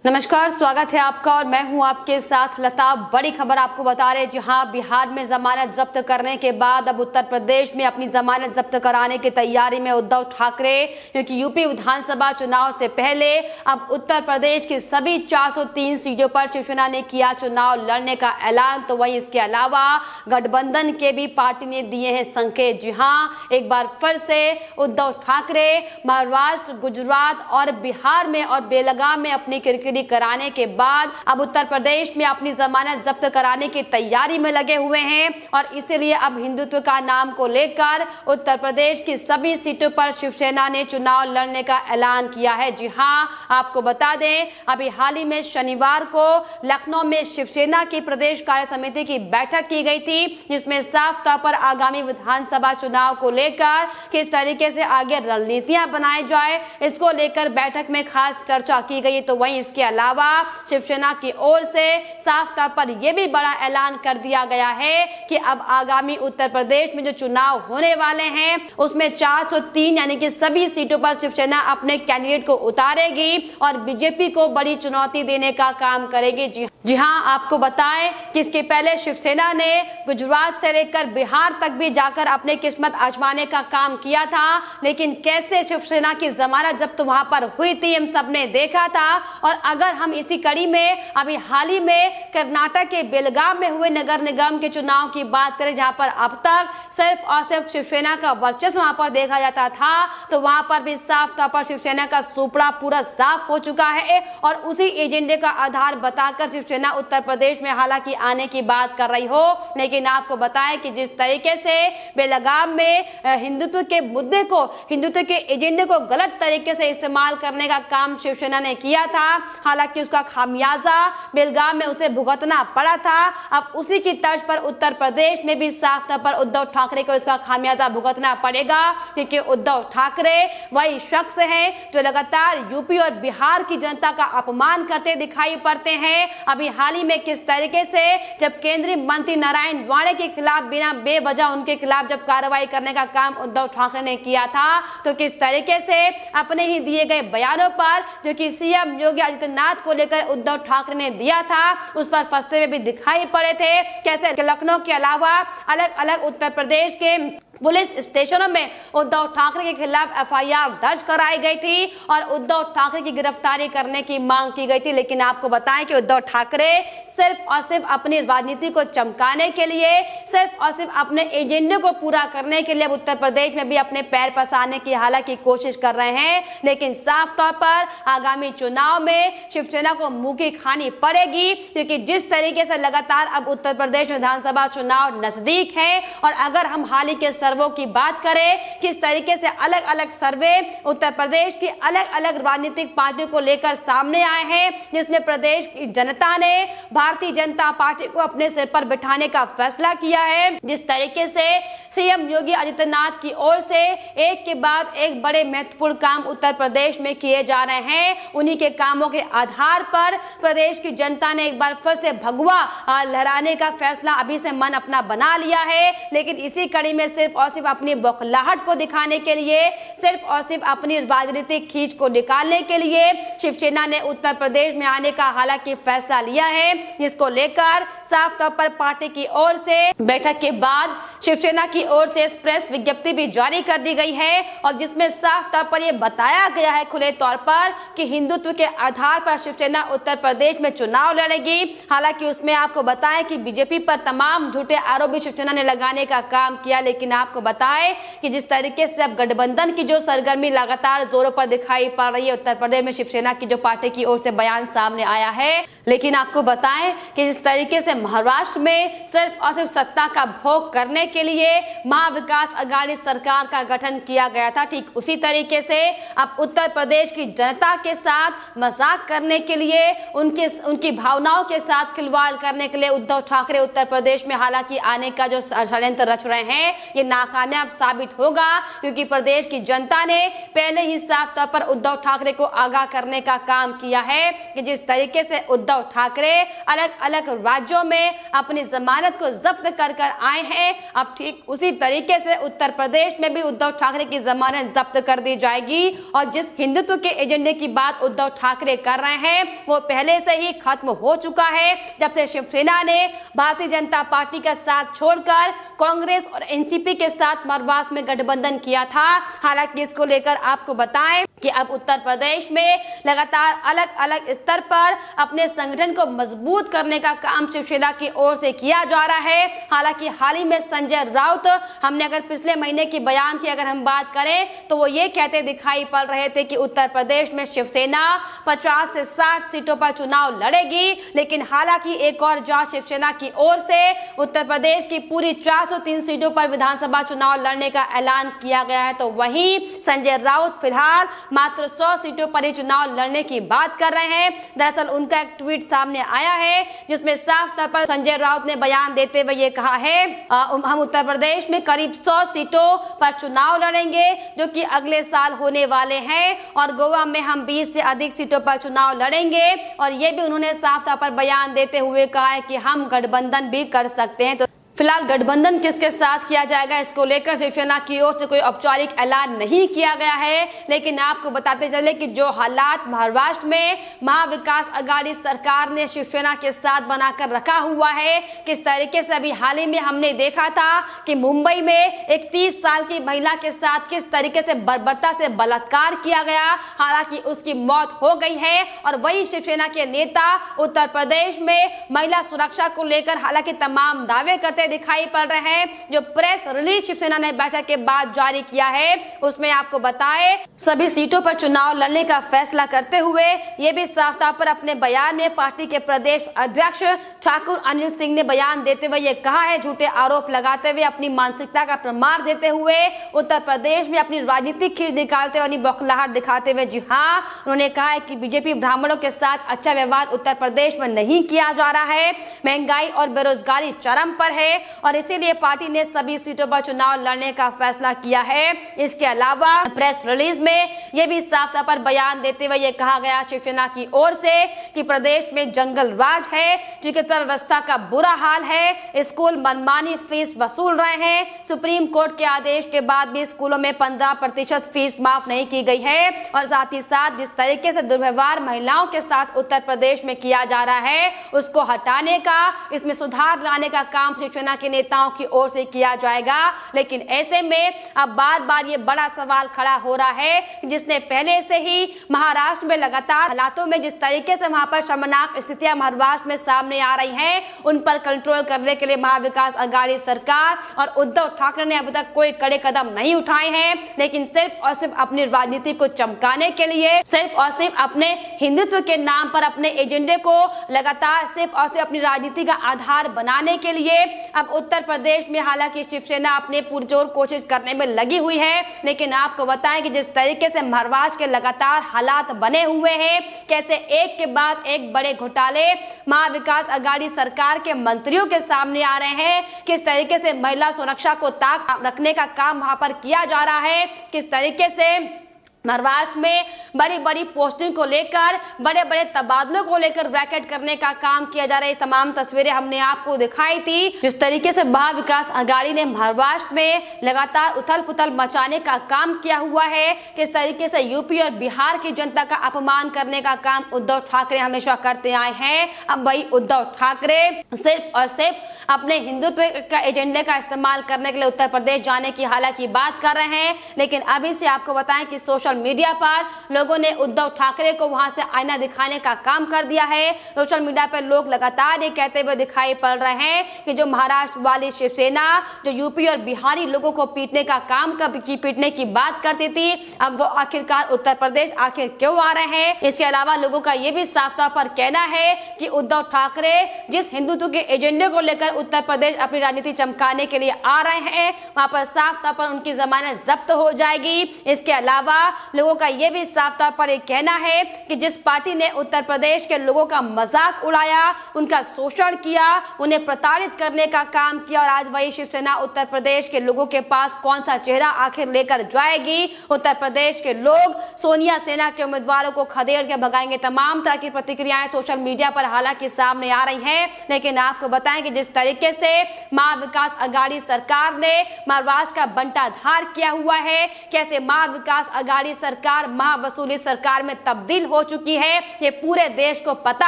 नमस्कार, स्वागत है आपका और मैं हूं आपके साथ लता। बड़ी खबर आपको बता रहे, जहां बिहार में जमानत जब्त करने के बाद अब उत्तर प्रदेश में अपनी जमानत जब्त कराने की तैयारी में उद्धव ठाकरे, क्योंकि यूपी विधानसभा चुनाव से पहले अब उत्तर प्रदेश की सभी 403 सीटों पर शिवसेना ने किया चुनाव लड़ने का ऐलान। तो वहीं इसके अलावा गठबंधन के भी पार्टी ने दिए हैं संकेत। जी हाँ, एक बार फिर से उद्धव ठाकरे महाराष्ट्र, गुजरात और बिहार में और बेलगाम में अपनी किरकिरी कराने के बाद अब उत्तर प्रदेश में अपनी जमानत जब्त कराने की तैयारी में लगे हुए हैं और इसीलिए अब हिंदुत्व का नाम को लेकर उत्तर प्रदेश की सभी सीटों पर शिवसेना ने चुनाव लड़ने का ऐलान किया है। जी हां, आपको बता दें, अभी हाल ही में शनिवार को लखनऊ में शिवसेना की प्रदेश कार्य समिति की बैठक की गई थी, जिसमें साफ तौर पर आगामी विधानसभा चुनाव को लेकर किस तरीके से आगे रणनीतियां बनाई जाए, इसको लेकर बैठक में खास चर्चा की गई। तो वहीं इसके अलावा शिवसेना की ओर से साफ तौर पर यह भी बड़ा ऐलान कर दिया गया है कि अब आगामी उत्तर प्रदेश में जो चुनाव होने वाले हैं उसमें 403 यानी कि सभी सीटों पर शिवसेना अपने कैंडिडेट को उतारेगी और बीजेपी को बड़ी चुनौती देने का काम करेगी। जी हां, आपको बताएं कि इसके पहले शिवसेना ने गुजरात से लेकर बिहार तक भी जाकर अपनी किस्मत आजमाने का काम किया था, लेकिन कैसे शिवसेना की जमानत जब्त वहां पर हुई थी हम सबने देखा था। और अगर हम इसी कड़ी में अभी हाल ही में कर्नाटक के बेलगाम में हुए नगर निगम के चुनाव की बात करें, जहां पर अब तक सिर्फ और सिर्फ शिवसेना का वर्चस्व वहां पर देखा जाता था, तो वहां पर भी साफ तौर पर शिवसेना का सुपड़ा पूरा साफ हो चुका है और उसी एजेंडे का आधार बताकर शिवसेना उत्तर प्रदेश में हालांकि आने की बात कर रही हो। लेकिन आपको बताएं कि जिस तरीके से बेलगाम में हिंदुत्व के मुद्दे को, हिंदुत्व के एजेंडे को गलत तरीके से इस्तेमाल करने का काम शिवसेना ने किया था, हालांकि उसका खामियाजा बेलगाम में उसे भुगतना पड़ा था। अब उसी की तर्ज पर उत्तर प्रदेश में भी साफ तौर पर उद्धव ठाकरे को इसका खामियाजा भुगतना पड़ेगा, क्योंकि उद्धव ठाकरे वही शख्स हैं जो लगातार यूपी और बिहार की जनता का अपमान करते दिखाई पड़ते हैं। अभी हाल ही में किस तरीके से जब केंद्रीय मंत्री नारायण राणे के खिलाफ बिना बेवजह उनके खिलाफ जब कार्रवाई करने का काम उद्धव ठाकरे ने किया था, तो किस तरीके से अपने ही दिए गए बयानों पर जो कि सीएम योगी आदित्यनाथ को लेकर उद्धव ठाकरे ने दिया था, उस पर फंसते हुए भी दिखाई पड़े थे। कैसे लखनऊ के अलावा अलग अलग उत्तर प्रदेश के पुलिस स्टेशनों में उद्धव ठाकरे के खिलाफ एफआईआर दर्ज कराई गई थी और उद्धव ठाकरे की गिरफ्तारी करने की मांग की गई थी। लेकिन आपको बताएं कि उद्धव ठाकरे सिर्फ और सिर्फ अपनी राजनीति को चमकाने के लिए, सिर्फ और सिर्फ अपने एजेंडे को पूरा करने के लिए उत्तर प्रदेश में भी अपने पैर पसारने की हालांकि कोशिश कर रहे हैं। लेकिन साफ तौर पर आगामी चुनाव में शिवसेना को मुंह की खानी पड़ेगी, क्योंकि जिस तरीके से लगातार अब उत्तर प्रदेश विधानसभा चुनाव नजदीक है और अगर हम हाल ही के सर्वों की बात करें, किस तरीके से अलग अलग सर्वे उत्तर प्रदेश की अलग अलग राजनीतिक पार्टियों को लेकर सामने आए हैं, जिसमें प्रदेश की जनता ने भारतीय जनता पार्टी को अपने सिर पर बिठाने का फैसला किया है। जिस तरीके से सीएम योगी आदित्यनाथ की ओर से एक के बाद एक बड़े महत्वपूर्ण काम उत्तर प्रदेश में किए जा रहे हैं, उन्हीं के कामों के आधार पर प्रदेश की जनता ने एक बार फिर से भगवा लहराने का फैसला अभी से मन अपना बना लिया है। लेकिन इसी कड़ी में सिर्फ और सिर्फ अपनी बौखलाहट को दिखाने के लिए, सिर्फ और सिर्फ अपनी राजनीतिक खींच को निकालने के लिए शिवसेना ने उत्तर प्रदेश में आने का हालांकि फैसला लिया है, जिसको लेकर साफ तौर पर पार्टी की ओर से बैठक के बाद शिवसेना की ओर से प्रेस विज्ञप्ति भी जारी कर दी गई है और जिसमें साफ तौर पर यह बताया गया है खुले तौर पर कि हिंदुत्व के आधार पर शिवसेना उत्तर प्रदेश में चुनाव लड़ेगी। हालांकि उसमें आपको बताएं कि बीजेपी पर तमाम झूठे आरोप भी शिवसेना ने लगाने का काम किया। लेकिन आपको बताएं कि जिस तरीके से अब गठबंधन की जो सरगर्मी लगातार जोरों पर दिखाई पड़ रही है उत्तर प्रदेश में शिवसेना की जो पार्टी की ओर से बयान सामने आया है, लेकिन आपको बताएं कि जिस तरीके से महाराष्ट्र में सिर्फ और सिर्फ सत्ता का भोग करने के लिए महाविकास अघाड़ी सरकार का गठन किया गया था, ठीक उसी तरीके से अब उत्तर प्रदेश की जनता के साथ मजाक करने के लिए, उनकी भावनाओं के साथ खिलवाड़ करने के लिए उद्धव ठाकरे उत्तर प्रदेश में हालांकि आने का जो षड्यंत्र रच रहे हैं, ये नाकामयाब साबित होगा, क्योंकि प्रदेश की जनता ने पहले ही साफ तौर पर उद्धव ठाकरे को आगाह करने का काम किया है कि जिस तरीके से उद्धव ठाकरे अलग अलग राज्यों में अपनी जमानत को जब्त कर आए हैं, अब ठीक उसी तरीके से उत्तर प्रदेश में भी उद्धव ठाकरे की जमानत जब्त कर दी जाएगी। और जिस हिंदुत्व के एजेंडे की बात उद्धव ठाकरे कर रहे हैं वो पहले से ही खत्म हो चुका है, जब से शिवसेना ने भारतीय जनता पार्टी का साथ छोड़कर कांग्रेस और एनसीपी के साथ मरवास में गठबंधन किया था। हालांकि इसको लेकर आपको बताएं कि अब उत्तर प्रदेश में लगातार अलग अलग स्तर पर अपने संगठन को मजबूत करने का काम शिवसेना की ओर से किया जा रहा है। हालांकि हाल ही में संजय राउत, हमने अगर पिछले महीने की बयान की अगर हम बात करें तो वो ये कहते दिखाई पड़ रहे थे कि उत्तर प्रदेश में शिवसेना 50 से 60 सीटों पर चुनाव लड़ेगी, लेकिन हालांकि एक और जांच शिवसेना की ओर से उत्तर प्रदेश की पूरी 403 सीटों पर विधानसभा चुनाव लड़ने का ऐलान किया गया है। तो वहीं संजय राउत फिलहाल मात्र 100 सीटों पर ही चुनाव लड़ने की बात कर रहे हैं। दरअसल उनका एक ट्वीट सामने आया है जिसमें साफ तौर पर संजय राउत ने बयान देते हुए ये कहा है, हम उत्तर प्रदेश में करीब 100 सीटों पर चुनाव लड़ेंगे जो कि अगले साल होने वाले हैं, और गोवा में हम 20 से अधिक सीटों पर चुनाव लड़ेंगे। और ये भी उन्होंने साफ तौर पर बयान देते हुए कहा है कि हम गठबंधन भी कर सकते हैं। तो फिलहाल गठबंधन किसके साथ किया जाएगा इसको लेकर शिवसेना की ओर से कोई औपचारिक ऐलान नहीं किया गया है, लेकिन आपको बताते चले कि जो हालात महाराष्ट्र में महाविकास आघाड़ी सरकार ने शिवसेना के साथ बनाकर रखा हुआ है, किस तरीके से अभी हाल ही में हमने देखा था कि मुंबई में एक 30 साल की महिला के साथ किस तरीके से बर्बरता से बलात्कार किया गया, हालांकि उसकी मौत हो गई है। और वही शिवसेना के नेता उत्तर प्रदेश में महिला सुरक्षा को लेकर हालांकि तमाम दावे करते दिखाई पड़ रहे हैं। जो प्रेस रिलीज शिवसेना ने बैठक के बाद जारी किया है उसमें आपको बताएं सभी सीटों पर चुनाव लड़ने का फैसला करते हुए ये भी साफ तौर पर अपने बयान में पार्टी के प्रदेश अध्यक्ष ठाकुर अनिल सिंह ने बयान देते हुए ये कहा है, झूठे आरोप लगाते हुए अपनी मानसिकता का प्रमाण देते हुए उत्तर प्रदेश में अपनी राजनीतिक खींच निकालते हुए बौखलाहट दिखाते हुए, जी हाँ, उन्होंने कहा है कि बीजेपी ब्राह्मणों के साथ अच्छा व्यवहार उत्तर प्रदेश में नहीं किया जा रहा है, महंगाई और बेरोजगारी चरम पर है और इसीलिए पार्टी ने सभी सीटों पर चुनाव लड़ने का फैसला किया है। इसके अलावा प्रेस रिलीज में यह भी साफ तौर पर बयान देते हुए यह कहा गया शिवसेना की ओर से कि प्रदेश में जंगल राज है, चिकित्सा व्यवस्था का बुरा हाल है, स्कूल मनमानी फीस वसूल रहे हैं, सुप्रीम कोर्ट के आदेश के बाद भी स्कूलों में 15% फीस माफ नहीं की गई है, और साथ ही साथ जिस तरीके से दुर्व्यवहार महिलाओं के साथ उत्तर प्रदेश में किया जा रहा है उसको हटाने का, इसमें सुधार लाने का काम शिवसेना के नेताओं की ओर से किया जाएगा। लेकिन ऐसे में अब बार बार ये बड़ा सवाल खड़ा हो रहा है जिसने पहले से ही महाराष्ट्र में लगातार हालातों में जिस तरीके से वहां पर शर्मनाक स्थितियां महाराष्ट्र में सामने आ रही हैं उन पर कंट्रोल करने के लिए महाविकास आघाड़ी सरकार और उद्धव ठाकरे ने अभी तक कोई कड़े कदम नहीं उठाए हैं, लेकिन सिर्फ और सिर्फ अपनी राजनीति को चमकाने के लिए, सिर्फ और सिर्फ अपने हिंदुत्व के नाम पर अपने एजेंडे को लगातार सिर्फ और सिर्फ अपनी राजनीति का आधार बनाने के लिए अब उत्तर प्रदेश में हालांकि शिवसेना अपने पुरजोर कोशिश करने में लगी हुई है। लेकिन आपको बताएं कि जिस तरीके से महाराष्ट्र के लगातार हालात बने हुए हैं, कैसे एक के बाद एक बड़े घोटाले महाविकास आघाड़ी सरकार के मंत्रियों के सामने आ रहे हैं, किस तरीके से महिला सुरक्षा को ताक रखने का काम वहां पर किया जा रहा है, किस तरीके से महाराष्ट्र में बड़ी बड़ी पोस्टिंग को लेकर, बड़े बड़े तबादलों को लेकर रैकेट करने का काम किया जा रहा है। तमाम तस्वीरें हमने आपको दिखाई थी। जिस तरीके से महाविकास आघाड़ी ने महाराष्ट्र में लगातार उथल पुथल मचाने का काम किया हुआ है, किस तरीके से यूपी और बिहार की जनता का अपमान करने का काम उद्धव ठाकरे हमेशा करते आए हैं। अब वही उद्धव ठाकरे सिर्फ और सिर्फ अपने हिंदुत्व का एजेंडे का इस्तेमाल करने के लिए उत्तर प्रदेश जाने की हालांकि बात कर रहे हैं। लेकिन अभी से आपको बताएं कि सोशल मीडिया पर लोगों ने उद्धव ठाकरे को वहां से आईना दिखाने का काम कर दिया है। सोशल मीडिया पर लोग लगातार ये कहते हुए दिखाई पड़ रहे हैं कि जो महाराष्ट्र वाली शिवसेना जो यूपी और बिहारी लोगों को पीटने का काम पीटने की बात करती थी, अब वो आखिरकार उत्तर प्रदेश आखिर क्यों आ रहे हैं। इसके अलावा लोगों का ये भी साफ तौर पर कहना है कि उद्धव ठाकरे जिस हिंदुत्व के एजेंडे को लेकर उत्तर प्रदेश अपनी राजनीति चमकाने के लिए आ रहे हैं, वहां पर साफ तौर पर उनकी जमानत जब्त हो जाएगी। इसके अलावा लोगों का यह भी साफ तौर पर एक कहना है कि जिस पार्टी ने उत्तर प्रदेश के लोगों का मजाक उड़ाया, उनका शोषण किया, उन्हें प्रताड़ित करने का काम किया, और आज वही शिवसेना उत्तर प्रदेश के लोगों के पास कौन सा चेहरा आखिर लेकर जाएगी। उत्तर प्रदेश के लोग सोनिया सेना के उम्मीदवारों को खदेड़ के भगाएंगे। तमाम तरह की प्रतिक्रियाएं सोशल मीडिया पर हालांकि सामने आ रही हैं, लेकिन आपको बताएं कि जिस तरीके से महा विकास अघाड़ी सरकार ने महाराष्ट्र का बंटाधार किया हुआ है, कैसे महा विकास अघाड़ी सरकार महावसूली सरकार में तब्दील हो चुकी है, ये पूरे देश को पता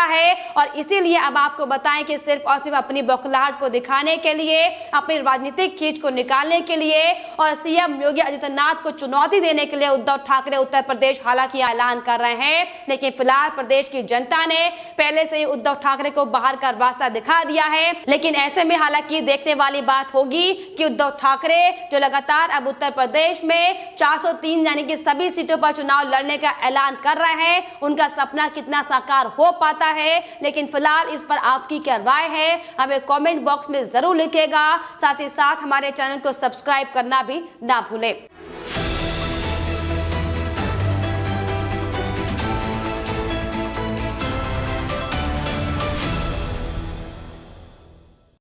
है। और इसीलिए अब आपको बताएं कि सिर्फ और सिर्फ अपनी बौखलाहट को दिखाने के लिए, अपनी राजनीतिक खींच को निकालने के लिए और सीएम योगी आदित्यनाथ को चुनौती देने के लिए उद्धव ठाकरे उत्तर प्रदेश हालांकि ऐलान कर रहे हैं, लेकिन फिलहाल प्रदेश की जनता ने पहले से ही उद्धव ठाकरे को बाहर का रास्ता दिखा दिया है। लेकिन ऐसे में हालांकि देखने वाली बात होगी कि उद्धव ठाकरे जो लगातार अब उत्तर प्रदेश में 403 यानी कि सभी सीटों पर चुनाव लड़ने का ऐलान कर रहे हैं, उनका सपना कितना साकार हो पाता है। लेकिन फिलहाल इस पर आपकी क्या राय है, हमें कमेंट बॉक्स में जरूर लिखिएगा। साथ ही साथ हमारे चैनल को सब्सक्राइब करना भी ना भूलें।